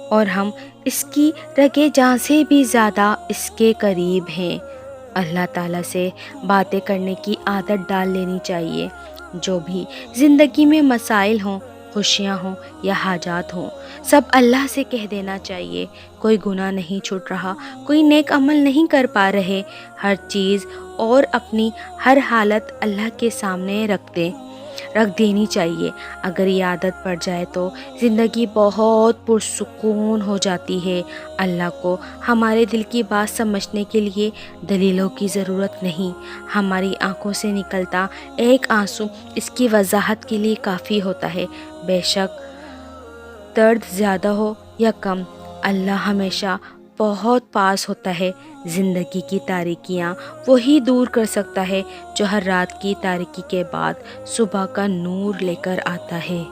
اور ہم اس کی رگے جاں سے بھی زیادہ اس کے قریب ہیں۔ اللہ تعالیٰ سے باتیں کرنے کی عادت ڈال لینی چاہیے۔ جو بھی زندگی میں مسائل ہوں، خوشیاں ہوں یا حاجات ہوں، سب اللہ سے کہہ دینا چاہیے۔ کوئی گناہ نہیں چھوٹ رہا، کوئی نیک عمل نہیں کر پا رہے، ہر چیز اور اپنی ہر حالت اللہ کے سامنے رکھ دینی چاہیے۔ اگر یہ عادت پڑ جائے تو زندگی بہت پرسکون ہو جاتی ہے۔ اللہ کو ہمارے دل کی بات سمجھنے کے لیے دلیلوں کی ضرورت نہیں، ہماری آنکھوں سے نکلتا ایک آنسو اس کی وضاحت کے لیے کافی ہوتا ہے۔ بے شک درد زیادہ ہو یا کم، اللہ ہمیشہ بہت پاس ہوتا ہے۔ زندگی کی تاریکیاں وہی دور کر سکتا ہے جو ہر رات کی تاریکی کے بعد صبح کا نور لے کر آتا ہے۔